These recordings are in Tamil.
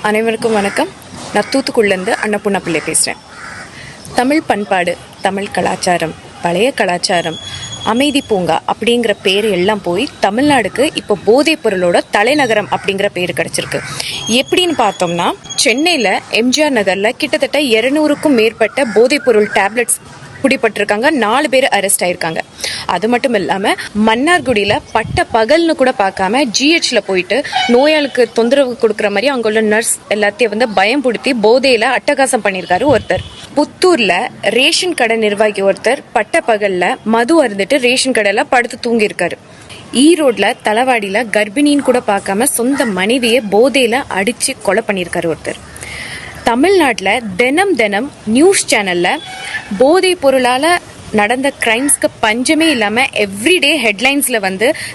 அனைவருக்கும் வணக்கம். நான் தூத்துக்குடிலேருந்து அன்னபூர்ணா பிள்ளை பேசுகிறேன். தமிழ் பண்பாடு, தமிழ் கலாச்சாரம், பழைய கலாச்சாரம், அமைதி பூங்கா அப்படிங்கிற பேர் எல்லாம் போய் தமிழ்நாடுக்கு இப்போ போதைப் பொருளோட தலைநகரம் அப்படிங்கிற பேர் கிடச்சிருக்கு. எப்படின்னு பார்த்தோம்னா, சென்னையில் எம்ஜிஆர் நகரில் கிட்டத்தட்ட 200க்கும் மேற்பட்ட போதைப் பொருள் டேப்லெட்ஸ் பிடிபட்டிருக்காங்க. 4 பேர் அரெஸ்ட் ஆயிருக்காங்க. அது மட்டும் இல்லாமல் மன்னார்குடியில் பட்ட பகல்னு கூட பார்க்காம ஜிஹெச்ல போயிட்டு நோயாளுக்கு தொந்தரவு கொடுக்குற மாதிரி அங்கே உள்ள நர்ஸ் எல்லாத்தையும் பயம்படுத்தி போதையில் அட்டகாசம் பண்ணியிருக்காரு ஒருத்தர். புத்தூரில் ரேஷன் கடை நிர்வாகி ஒருத்தர் பட்ட பகலில் மது அருந்துட்டு ரேஷன் கடையில் படுத்து தூங்கியிருக்காரு. ஈரோட்டில் தலவாடியில் கர்ப்பிணின்னு கூட பார்க்காம சொந்த மனைவியை போதையில் அடித்து கொலை பண்ணியிருக்காரு ஒருத்தர். தமிழ்நாட்டில் தினம் நியூஸ் சேனலில் போதைப் பொருளால் நடந்த கிரைம்ஸ்க்கு பஞ்சமே இல்லாமல் எவ்ரிடே ஹெட்லைன்ஸில்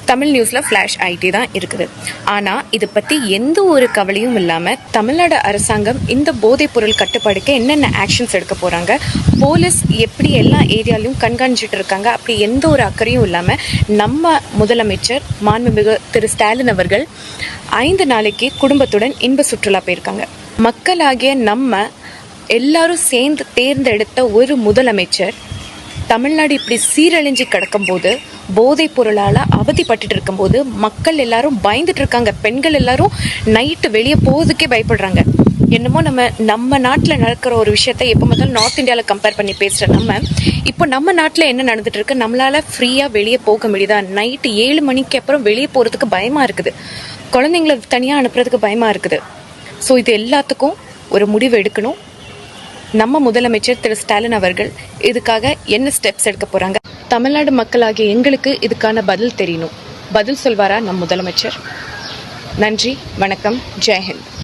தமிழ் நியூஸில் ஃப்ளாஷ் ஆகிட்டே தான் இருக்குது. ஆனால் இதை பற்றி எந்த ஒரு கவலையும் இல்லாமல் தமிழ்நாடு அரசாங்கம் இந்த போதைப் பொருள் கட்டுப்பாடுக்கு என்னென்ன ஆக்ஷன்ஸ் எடுக்க போகிறாங்க, போலீஸ் எப்படி எல்லா ஏரியாலையும் கண்காணிச்சிட்டு இருக்காங்க, அப்படி எந்த ஒரு அக்கறையும் இல்லாமல் நம்ம முதலமைச்சர் மாண்புமிகு திரு ஸ்டாலின் அவர்கள் 5 நாளைக்கு குடும்பத்துடன் இன்ப சுற்றுலா போயிருக்காங்க. மக்களாகிய நம்ம எல்லாரும் சேர்ந்து தேர்ந்தெடுத்த ஒரு முதலமைச்சர் தமிழ்நாடு இப்படி சீரழிஞ்சு கிடக்கும்போது, போதைப் பொருளால் அவதிப்பட்டு இருக்கும்போது மக்கள் எல்லாரும் பயந்துட்டு இருக்காங்க. பெண்கள் எல்லாரும் நைட்டு வெளியே போகிறதுக்கே பயப்படுறாங்க. என்னமோ நம்ம நாட்டில் நடக்கிற ஒரு விஷயத்த எப்போ முதல்ல நார்த் இந்தியாவில் கம்பேர் பண்ணி பேசுகிற இப்போ நம்ம நாட்டில் என்ன நடந்துட்டு இருக்கு, நம்மளால் ஃப்ரீயாக வெளியே போக முடியுதா? நைட்டு 7 மணிக்கு அப்புறம் வெளியே போகிறதுக்கு பயமாக இருக்குது. குழந்தைங்கள தனியாக அனுப்புறதுக்கு பயமாக இருக்குது. ஸோ இது எல்லாத்துக்கும் ஒரு முடிவு எடுக்கணும். நம்ம முதலமைச்சர் திரு ஸ்டாலின் அவர்கள் இதுக்காக என்ன ஸ்டெப்ஸ் எடுக்க போகிறாங்க, தமிழ்நாடு மக்களாகிய எங்களுக்கு இதுக்கான பதில் தெரியணும். பதில் சொல்வாரா நம் முதலமைச்சர்? நன்றி, வணக்கம், ஜெய்ஹிந்த்.